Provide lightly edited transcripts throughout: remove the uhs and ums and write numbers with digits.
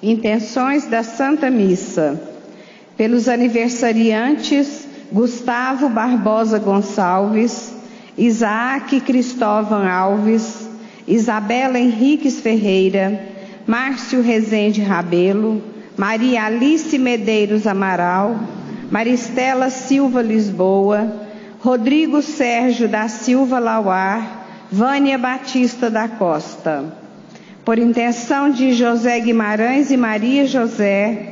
Intenções da Santa Missa. Pelos aniversariantes Gustavo Barbosa Gonçalves, Isaac Cristóvão Alves, Isabela Henriques Ferreira, Márcio Rezende Rabelo, Maria Alice Medeiros Amaral, Maristela Silva Lisboa, Rodrigo Sérgio da Silva Lauar, Vânia Batista da Costa. Por intenção de José Guimarães e Maria José,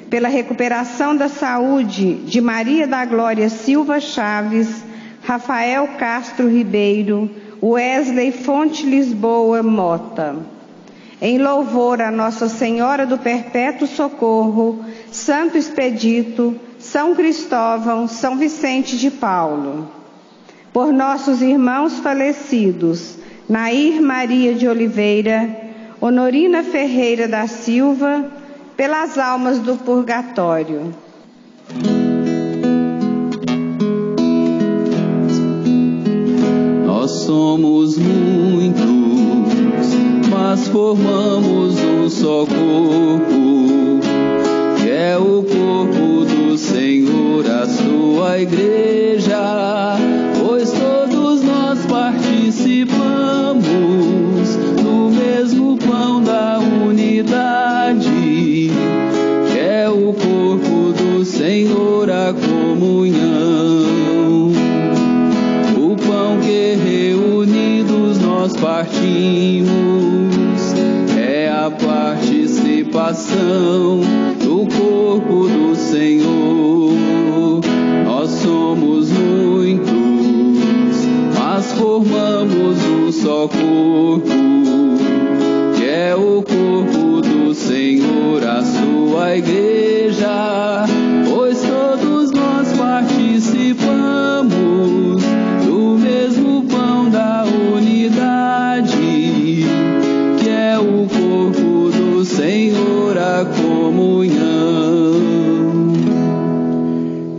pela recuperação da saúde de Maria da Glória Silva Chaves, Rafael Castro Ribeiro, Wesley Fonte Lisboa Mota. Em louvor a Nossa Senhora do Perpétuo Socorro, Santo Expedito, São Cristóvão, São Vicente de Paulo. Por nossos irmãos falecidos, Nair Maria de Oliveira, Honorina Ferreira da Silva, pelas almas do purgatório. Nós somos muitos, mas formamos um só corpo, que é o corpo do Senhor, a sua igreja, pois todos nós participamos do mesmo pão da unidade, que é o corpo do Senhor, a comunhão. O pão que reunidos nós partimos é a participação do corpo do Senhor. Nós somos muitos, mas formamos um só corpo, que é o corpo do Senhor, a sua igreja, pois todos nós participamos do mesmo pão da unidade, que é o corpo do Senhor, a comunhão.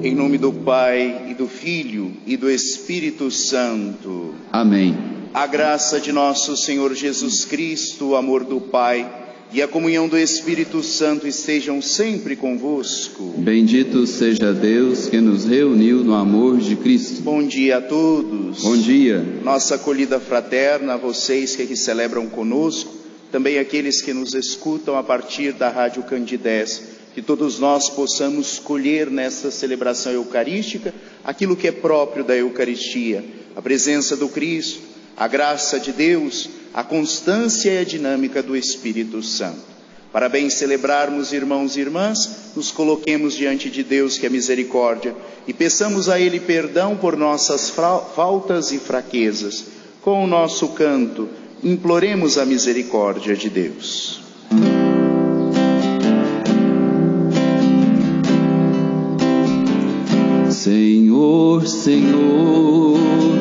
Em nome do Pai, e do Filho, e do Espírito Santo. Amém. A graça de nosso Senhor Jesus Cristo, o amor do Pai e a comunhão do Espírito Santo estejam sempre convosco. Bendito seja Deus que nos reuniu no amor de Cristo. Bom dia a todos. Bom dia. Nossa acolhida fraterna, a vocês que aqui celebram conosco, também aqueles que nos escutam a partir da Rádio Candidez, que todos nós possamos colher nesta celebração eucarística aquilo que é próprio da Eucaristia, a presença do Cristo, a graça de Deus, a constância e a dinâmica do Espírito Santo. Para bem celebrarmos, irmãos e irmãs, nos coloquemos diante de Deus, que é misericórdia, e peçamos a Ele perdão por nossas faltas e fraquezas. Com o nosso canto, imploremos a misericórdia de Deus. Senhor, Senhor,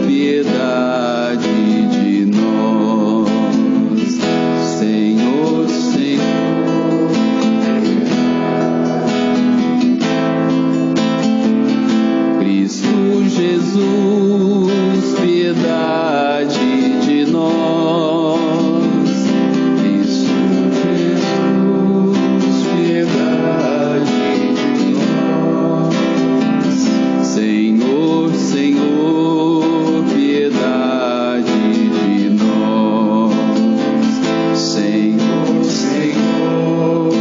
piedade de nós. Senhor, Senhor, Cristo Jesus, piedade de nós. Cristo Jesus, piedade de nós. Senhor, Senhor, piedade de nós. Senhor, Senhor,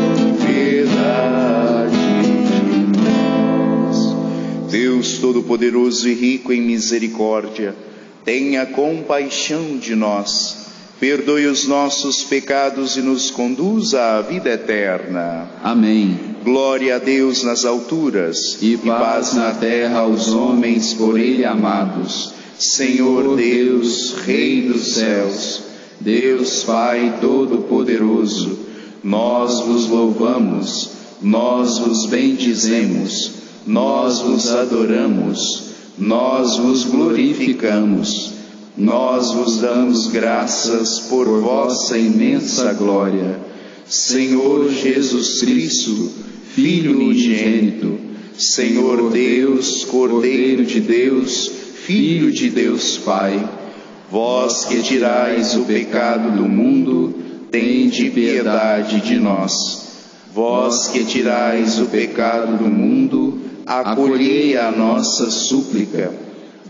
piedade de nós. Deus Todo-Poderoso e rico em misericórdia, tenha compaixão de nós, perdoe os nossos pecados e nos conduza à vida eterna. Amém. Glória a Deus nas alturas E paz na terra aos homens por Ele amados. Senhor Deus, Rei dos céus, Deus Pai Todo-Poderoso, nós vos louvamos, nós vos bendizemos, nós vos adoramos, nós vos glorificamos, nós vos damos graças por vossa imensa glória. Senhor Jesus Cristo, Filho unigênito, Senhor Deus, Cordeiro de Deus, Filho de Deus Pai, vós que tirais o pecado do mundo, tende piedade de nós. Vós que tirais o pecado do mundo, acolhei a nossa súplica.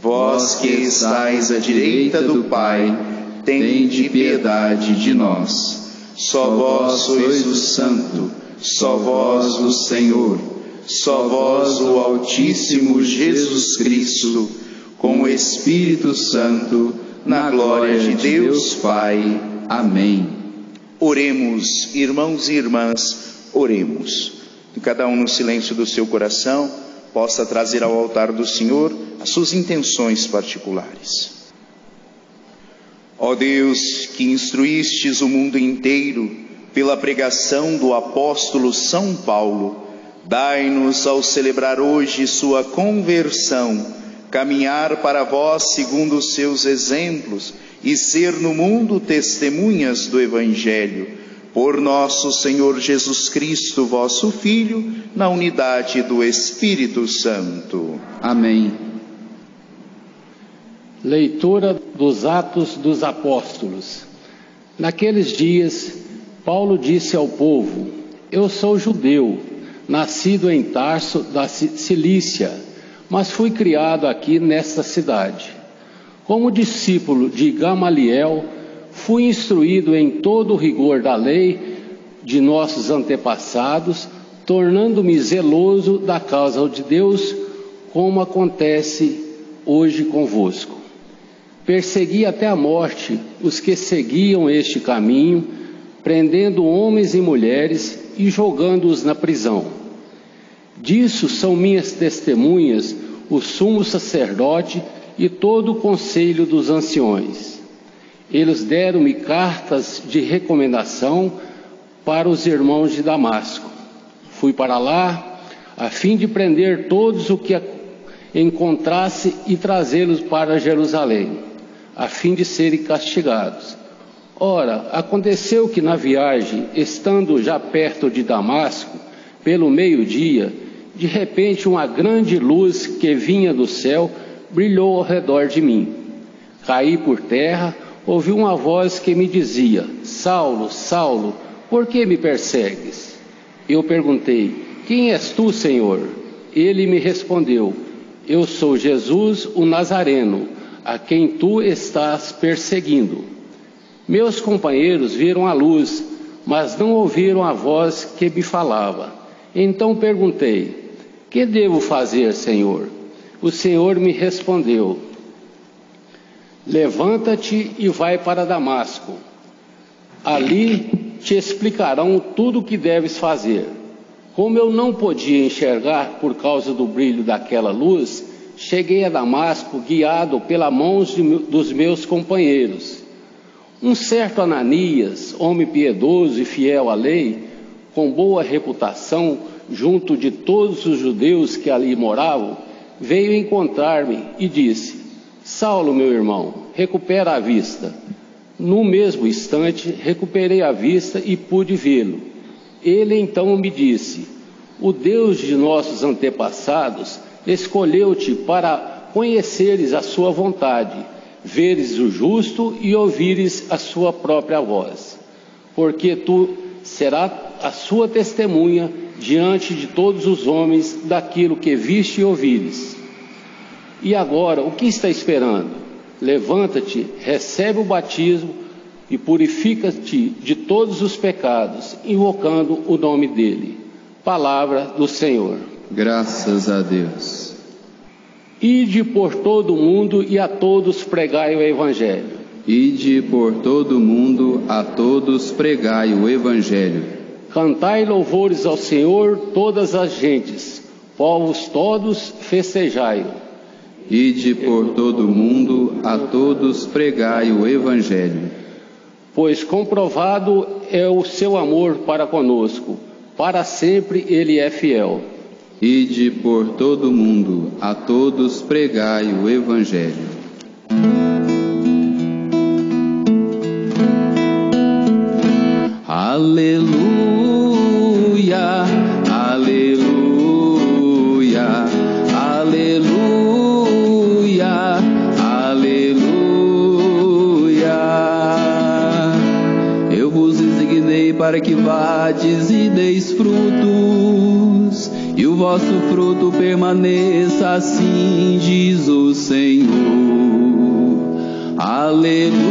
Vós que estais à direita do Pai, tende piedade de nós. Só vós sois o Santo, só vós o Senhor, só vós o Altíssimo Jesus Cristo, com o Espírito Santo, na glória de Deus Pai. Amém. Oremos, irmãos e irmãs, oremos. Que cada um no silêncio do seu coração possa trazer ao altar do Senhor as suas intenções particulares. Ó Deus, que instruístes o mundo inteiro pela pregação do apóstolo São Paulo, dai-nos ao celebrar hoje sua conversão, caminhar para vós segundo os seus exemplos e ser no mundo testemunhas do Evangelho. Por nosso Senhor Jesus Cristo, vosso Filho, na unidade do Espírito Santo. Amém. Leitura dos Atos dos Apóstolos. Naqueles dias, Paulo disse ao povo: Eu sou judeu, nascido em Tarso da Cilícia, mas fui criado aqui nesta cidade. Como discípulo de Gamaliel, fui instruído em todo o rigor da lei de nossos antepassados, tornando-me zeloso da causa de Deus, como acontece hoje convosco. Persegui até a morte os que seguiam este caminho, prendendo homens e mulheres e jogando-os na prisão. Disso são minhas testemunhas o sumo sacerdote e todo o conselho dos anciões. Eles deram-me cartas de recomendação para os irmãos de Damasco. Fui para lá, a fim de prender todos o que encontrasse e trazê-los para Jerusalém, a fim de serem castigados. Ora, aconteceu que na viagem, estando já perto de Damasco, pelo meio-dia, de repente uma grande luz que vinha do céu brilhou ao redor de mim. Caí por terra, ouvi uma voz que me dizia: Saulo, Saulo, por que me persegues? Eu perguntei: Quem és tu, Senhor? Ele me respondeu: Eu sou Jesus, o Nazareno, a quem tu estás perseguindo. Meus companheiros viram a luz, mas não ouviram a voz que me falava. Então perguntei: Que devo fazer, Senhor? O Senhor me respondeu: Levanta-te e vai para Damasco. Ali te explicarão tudo o que deves fazer. Como eu não podia enxergar por causa do brilho daquela luz, cheguei a Damasco guiado pelas mãos dos meus companheiros. Um certo Ananias, homem piedoso e fiel à lei, com boa reputação junto de todos os judeus que ali moravam, veio encontrar-me e disse: Saulo, meu irmão, recupera a vista. No mesmo instante, recuperei a vista e pude vê-lo. Ele então me disse: O Deus de nossos antepassados escolheu-te para conheceres a sua vontade, veres o justo e ouvires a sua própria voz. Porque tu serás a sua testemunha diante de todos os homens daquilo que viste e ouvires. E agora, o que está esperando? Levanta-te, recebe o batismo e purifica-te de todos os pecados, invocando o nome dele. Palavra do Senhor. Graças a Deus. Ide por todo o mundo e a todos pregai o Evangelho. Ide por todo o mundo, a todos pregai o Evangelho. Cantai louvores ao Senhor todas as gentes, povos todos festejai-o. Ide por todo o mundo, a todos pregai o Evangelho. Pois comprovado é o seu amor para conosco, para sempre ele é fiel. Ide por todo o mundo, a todos pregai o Evangelho. Aleluia, aleluia, aleluia, aleluia. Eu vos designei para que vades e deis frutos, e o vosso fruto permaneça, assim diz o Senhor. Aleluia,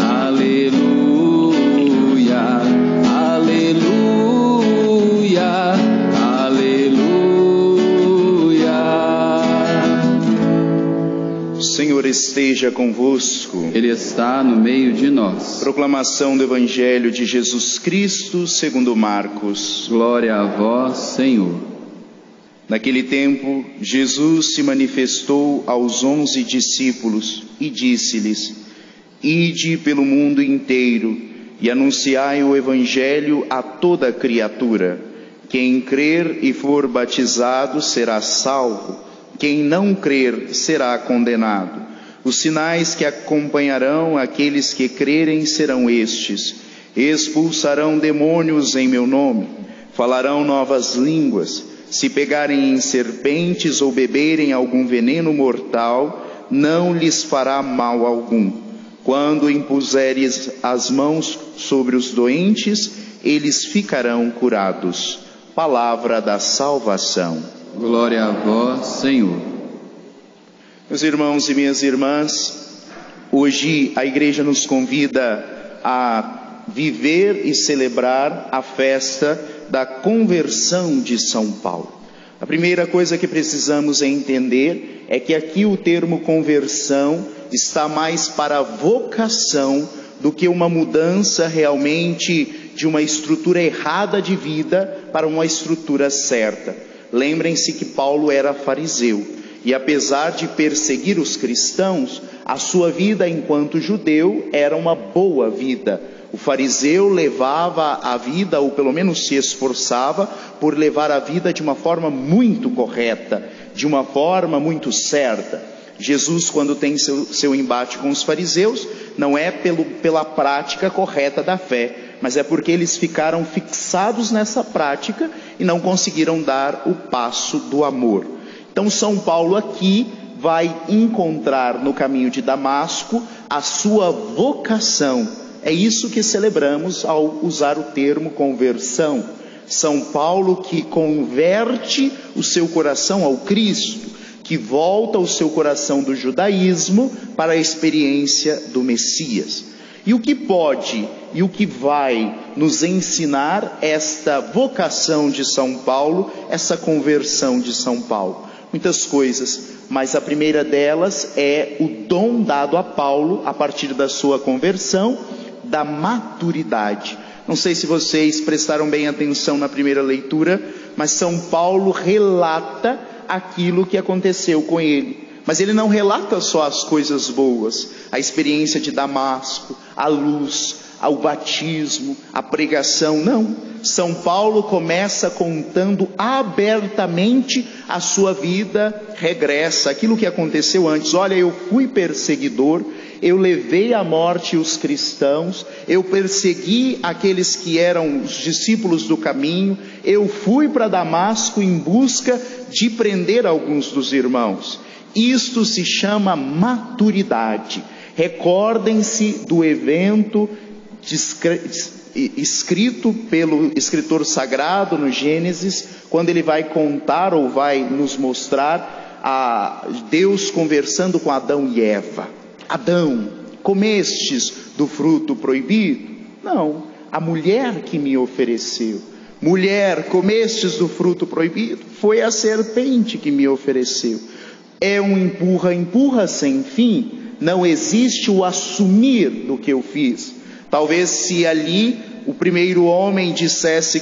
aleluia, aleluia, aleluia. O Senhor esteja convosco. Ele está no meio de nós. Proclamação do Evangelho de Jesus Cristo segundo Marcos. Glória a vós, Senhor. Naquele tempo, Jesus se manifestou aos 11 discípulos e disse-lhes: Ide pelo mundo inteiro e anunciai o Evangelho a toda criatura. Quem crer e for batizado será salvo. Quem não crer será condenado. Os sinais que acompanharão aqueles que crerem serão estes: expulsarão demônios em meu nome, falarão novas línguas, se pegarem em serpentes ou beberem algum veneno mortal, não lhes fará mal algum. Quando impuseres as mãos sobre os doentes, eles ficarão curados. Palavra da salvação. Glória a vós, Senhor. Meus irmãos e minhas irmãs, hoje a igreja nos convida a viver e celebrar a festa da conversão de São Paulo. A primeira coisa que precisamos entender é que aqui o termo conversão está mais para vocação do que uma mudança realmente de uma estrutura errada de vida para uma estrutura certa. Lembrem-se que Paulo era fariseu e, apesar de perseguir os cristãos, a sua vida enquanto judeu era uma boa vida. O fariseu levava a vida, ou pelo menos se esforçava por levar a vida de uma forma muito correta, de uma forma muito certa. Jesus, quando tem seu embate com os fariseus, não é pela prática correta da fé, mas é porque eles ficaram fixados nessa prática e não conseguiram dar o passo do amor. Então São Paulo aqui vai encontrar no caminho de Damasco a sua vocação. É isso que celebramos ao usar o termo conversão. São Paulo que converte o seu coração ao Cristo, que volta o seu coração do judaísmo para a experiência do Messias. E o que pode e o que vai nos ensinar esta vocação de São Paulo, essa conversão de São Paulo? Muitas coisas, mas a primeira delas é o dom dado a Paulo, a partir da sua conversão, da maturidade. Não sei se vocês prestaram bem atenção na primeira leitura, mas São Paulo relata aquilo que aconteceu com ele. Mas ele não relata só as coisas boas, a experiência de Damasco, a luz, o batismo, a pregação, não. São Paulo começa contando abertamente a sua vida regressa, aquilo que aconteceu antes. Olha, eu fui perseguidor, eu levei à morte os cristãos, eu persegui aqueles que eram os discípulos do caminho, eu fui para Damasco em busca de prender alguns dos irmãos. Isto se chama maturidade. Recordem-se do evento escrito pelo escritor sagrado no Gênesis, quando ele vai contar ou vai nos mostrar a Deus conversando com Adão e Eva. Adão, comestes do fruto proibido? Não, a mulher que me ofereceu. Mulher, comestes do fruto proibido? Foi a serpente que me ofereceu. É um empurra sem fim. Não existe o assumir do que eu fiz. Talvez se ali o primeiro homem dissesse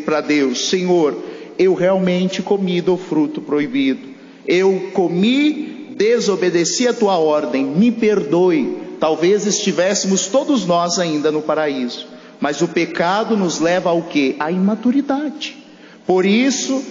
para Deus: Senhor, eu realmente comi do fruto proibido. Eu comi, desobedeci a tua ordem, me perdoe. Talvez estivéssemos todos nós ainda no paraíso. Mas o pecado nos leva ao quê? À imaturidade. Por isso,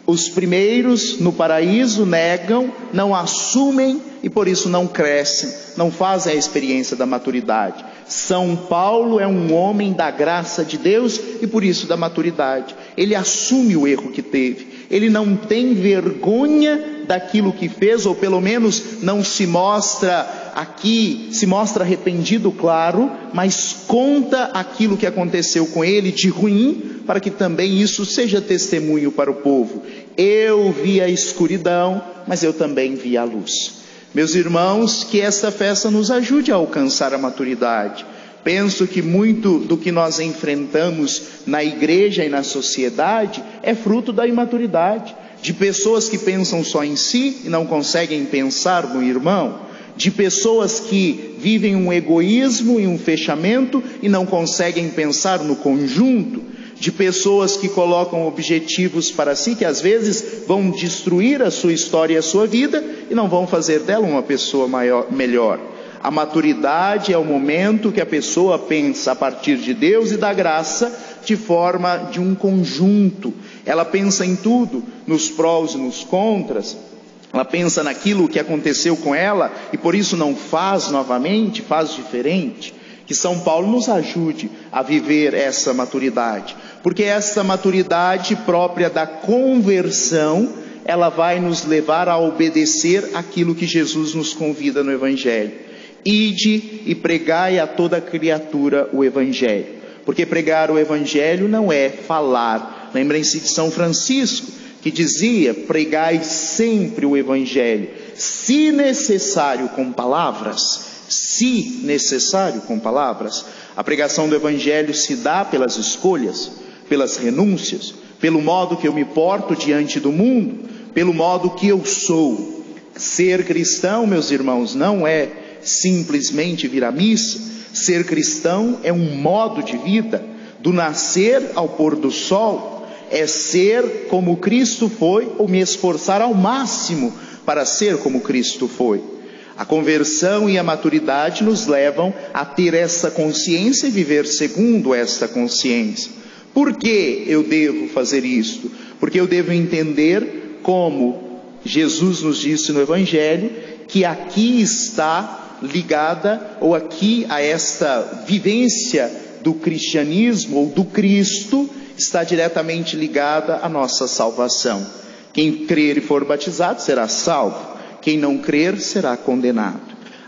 os primeiros no paraíso negam, não assumem e por isso não crescem, não fazem a experiência da maturidade. São Paulo é um homem da graça de Deus e por isso da maturidade. Ele assume o erro que teve, ele não tem vergonha daquilo que fez, ou pelo menos não se mostra aqui, se mostra arrependido, claro, mas conta aquilo que aconteceu com ele de ruim, para que também isso seja testemunho para o povo. Eu vi a escuridão, mas eu também vi a luz. Meus irmãos, que esta festa nos ajude a alcançar a maturidade. Penso que muito do que nós enfrentamos na igreja e na sociedade é fruto da imaturidade, de pessoas que pensam só em si e não conseguem pensar no irmão, de pessoas que vivem um egoísmo e um fechamento e não conseguem pensar no conjunto, de pessoas que colocam objetivos para si que às vezes vão destruir a sua história e a sua vida e não vão fazer dela uma pessoa melhor. A maturidade é o momento que a pessoa pensa a partir de Deus e da graça de forma de um conjunto. Ela pensa em tudo, nos prós e nos contras. Ela pensa naquilo que aconteceu com ela e por isso não faz novamente, faz diferente. Que São Paulo nos ajude a viver essa maturidade, porque essa maturidade própria da conversão, ela vai nos levar a obedecer aquilo que Jesus nos convida no Evangelho. Ide e pregai a toda criatura o Evangelho, porque pregar o Evangelho não é falar. Lembrem-se de São Francisco, que dizia: pregai sempre o Evangelho, se necessário com palavras. Se necessário com palavras. A pregação do Evangelho se dá pelas escolhas, pelas renúncias, pelo modo que eu me porto diante do mundo, pelo modo que eu sou. Ser cristão, meus irmãos, não é simplesmente vir à missa. Ser cristão é um modo de vida, do nascer ao pôr do sol. É ser como Cristo foi, ou me esforçar ao máximo para ser como Cristo foi. A conversão e a maturidade nos levam a ter essa consciência e viver segundo essa consciência. Por que eu devo fazer isto? Porque eu devo entender, como Jesus nos disse no Evangelho, que aqui está ligada, ou aqui a esta vivência do cristianismo ou do Cristo, está diretamente ligada à nossa salvação. Quem crer e for batizado será salvo. Quem não crer será condenado.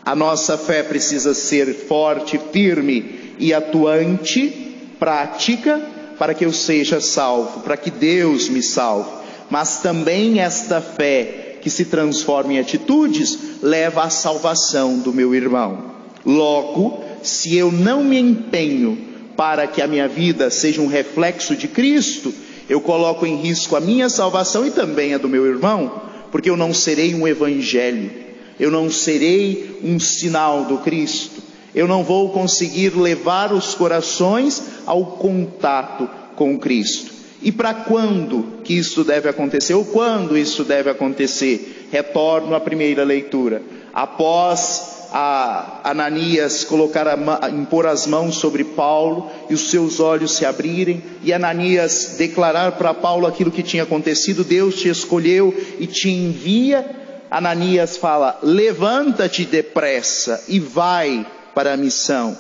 A nossa fé precisa ser forte, firme e atuante, prática, para que eu seja salvo, para que Deus me salve. Mas também esta fé que se transforma em atitudes leva à salvação do meu irmão. Logo, se eu não me empenho para que a minha vida seja um reflexo de Cristo, eu coloco em risco a minha salvação e também a do meu irmão, porque eu não serei um evangelho, eu não serei um sinal do Cristo, eu não vou conseguir levar os corações ao contato com Cristo. E para quando que isso deve acontecer, ou quando isso deve acontecer? Retorno à primeira leitura. Após Ananias impor as mãos sobre Paulo e os seus olhos se abrirem, e Ananias declarar para Paulo aquilo que tinha acontecido: Deus te escolheu e te envia. Ananias fala: levanta-te depressa e vai para a missão.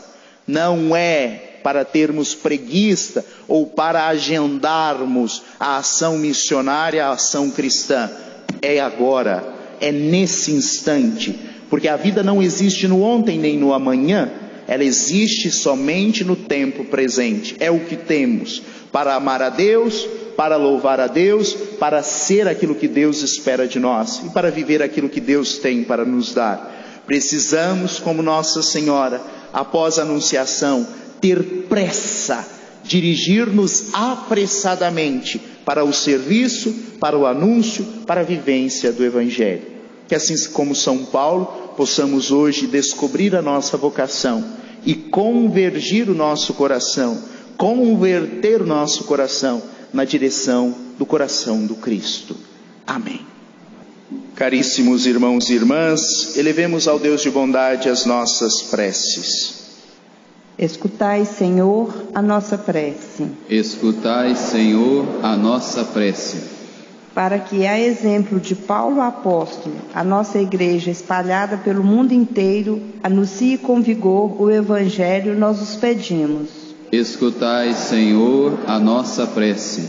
Não é para termos preguiça ou para agendarmos a ação missionária, a ação cristã. É agora, é nesse instante. Porque a vida não existe no ontem nem no amanhã, ela existe somente no tempo presente. É o que temos para amar a Deus, para louvar a Deus, para ser aquilo que Deus espera de nós e para viver aquilo que Deus tem para nos dar. Precisamos, como Nossa Senhora, após a anunciação, ter pressa, dirigir-nos apressadamente para o serviço, para o anúncio, para a vivência do Evangelho. Que assim como São Paulo, possamos hoje descobrir a nossa vocação e convergir o nosso coração, converter o nosso coração na direção do coração do Cristo. Amém. Caríssimos irmãos e irmãs, elevemos ao Deus de bondade as nossas preces. Escutai, Senhor, a nossa prece. Escutai, Senhor, a nossa prece. Para que, a exemplo de Paulo apóstolo, a nossa igreja espalhada pelo mundo inteiro anuncie com vigor o Evangelho, nós os pedimos. Escutai, Senhor, a nossa prece.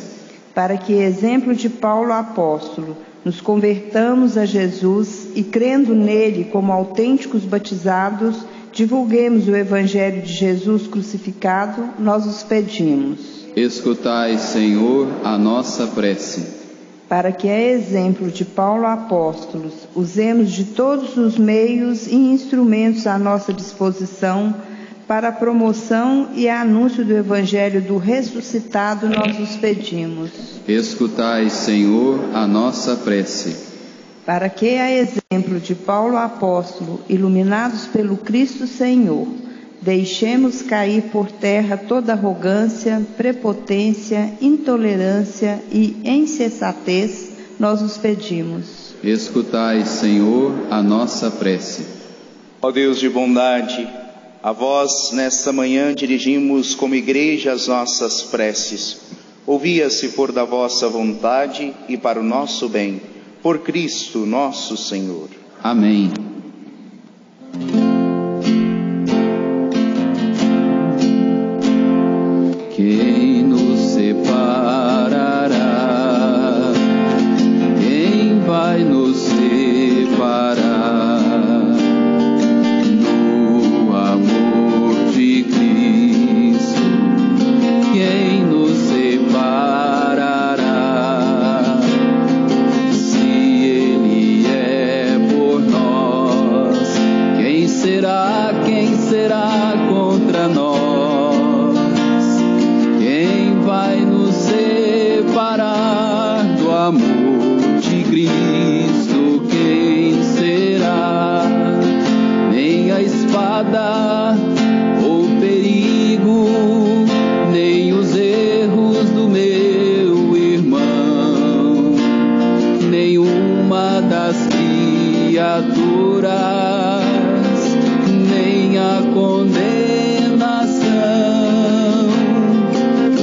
para que, exemplo de Paulo apóstolo, nos convertamos a Jesus e, crendo nele como autênticos batizados, divulguemos o Evangelho de Jesus crucificado, nós os pedimos. Escutai, Senhor, a nossa prece. Para que, a exemplo de Paulo apóstolo, usemos de todos os meios e instrumentos à nossa disposição para a promoção e anúncio do Evangelho do ressuscitado, nós os pedimos. Escutai, Senhor, a nossa prece. Para que, a exemplo de Paulo apóstolo, iluminados pelo Cristo Senhor, deixemos cair por terra toda arrogância, prepotência, intolerância e insensatez, nós os pedimos. Escutai, Senhor, a nossa prece. Ó Deus de bondade, a vós, nesta manhã, dirigimos como igreja as nossas preces. Ouvi-as se for da vossa vontade e para o nosso bem, por Cristo nosso Senhor. Amém. Quem nos separará? Quem vai nos separar? Quem nos separará? Se Ele é por nós, quem será contra nós? Quem vai nos separar do amor de Cristo? Quem será? Nem a espada ou perigo, nem os erros do meu irmão, nenhuma das criaturas, nem a condenação.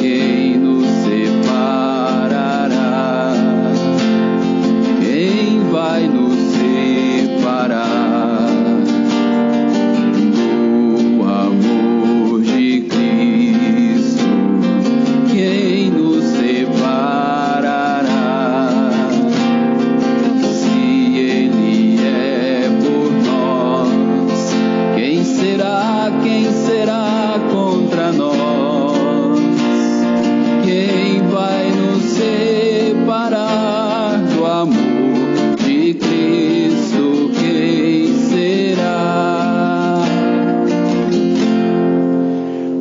Quem nos separará? Quem vai nos separar do amor de Cristo? Quem nos separará? Se Ele é por nós, quem será contra nós? Quem vai nos separar do amor de Cristo? Quem será?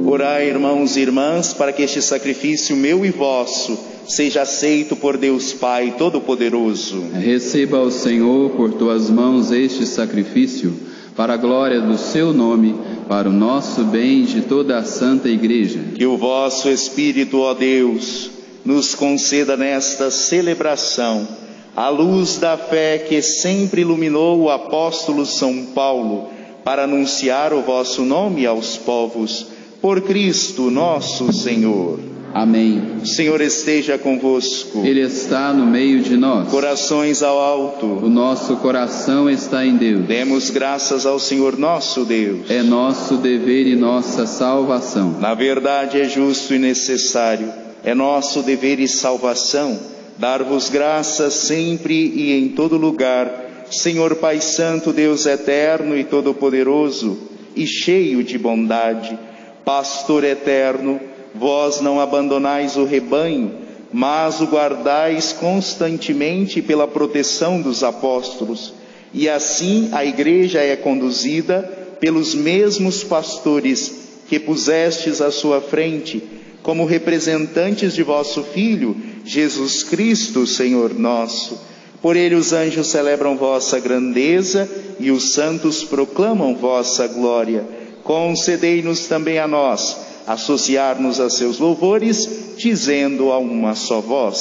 Orai, irmãos e irmãs, para que este sacrifício meu e vosso seja aceito por Deus Pai Todo-Poderoso. Receba o Senhor por tuas mãos este sacrifício, para a glória do seu nome, para o nosso bem de toda a Santa Igreja. Que o vosso Espírito, ó Deus, nos conceda nesta celebração a luz da fé que sempre iluminou o apóstolo São Paulo, para anunciar o vosso nome aos povos, por Cristo nosso Senhor. Amém. O Senhor esteja convosco. Ele está no meio de nós. Corações ao alto. O nosso coração está em Deus. Demos graças ao Senhor nosso Deus. É nosso dever e nossa salvação. Na verdade é justo e necessário, é nosso dever e salvação, dar-vos graças sempre e em todo lugar, Senhor Pai Santo, Deus eterno e todo-poderoso, e cheio de bondade, Pastor eterno, vós não abandonais o rebanho, mas o guardais constantemente pela proteção dos apóstolos, e assim a igreja é conduzida pelos mesmos pastores que pusestes à sua frente, como representantes de vosso Filho, Jesus Cristo, Senhor nosso. Por ele os anjos celebram vossa grandeza e os santos proclamam vossa glória. Concedei-nos também a nós associar-nos a seus louvores, dizendo a uma só voz: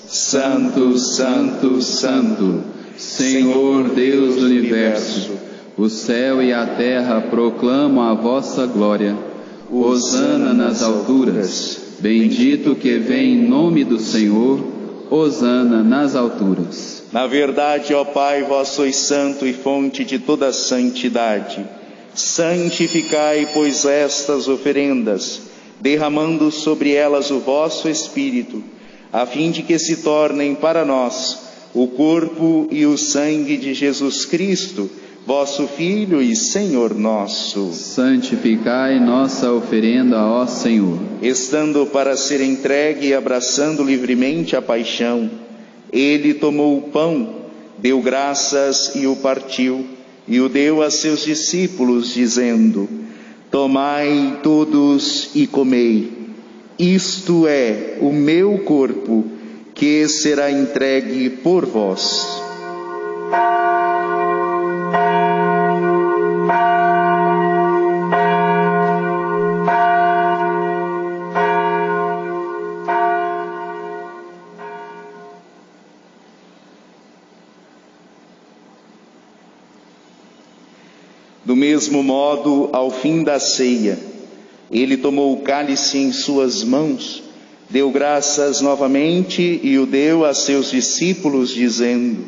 Santo, Santo, Santo, Senhor Deus do universo, o céu e a terra proclamam a vossa glória. Hosana nas alturas, bendito que vem em nome do Senhor, hosana nas alturas. Na verdade, ó Pai, vós sois santo e fonte de toda santidade. Santificai, pois, estas oferendas, derramando sobre elas o vosso Espírito, a fim de que se tornem para nós o corpo e o sangue de Jesus Cristo, vosso Filho e Senhor nosso. Santificai nossa oferenda, ó Senhor. Estando para ser entregue e abraçando livremente a paixão, ele tomou o pão, deu graças e o partiu, e o deu a seus discípulos, dizendo: tomai todos e comei, isto é o meu corpo, que será entregue por vós. Do mesmo modo, ao fim da ceia, ele tomou o cálice em suas mãos, deu graças novamente e o deu a seus discípulos, dizendo: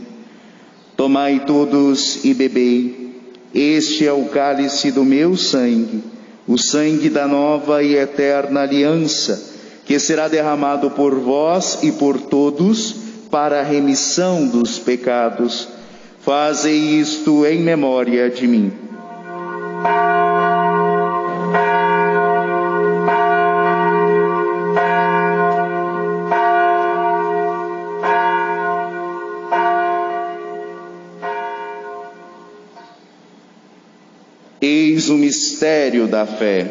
tomai todos e bebei, este é o cálice do meu sangue, o sangue da nova e eterna aliança, que será derramado por vós e por todos para a remissão dos pecados. Fazei isto em memória de mim. Eis o mistério da fé.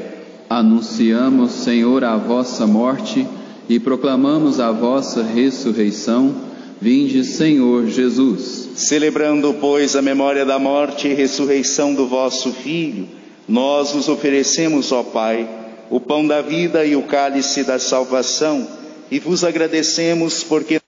Anunciamos, Senhor, a vossa morte e proclamamos a vossa ressurreição. Vinde, Senhor Jesus. Celebrando, pois, a memória da morte e ressurreição do vosso Filho, nós vos oferecemos, ó Pai, o pão da vida e o cálice da salvação, e vos agradecemos porque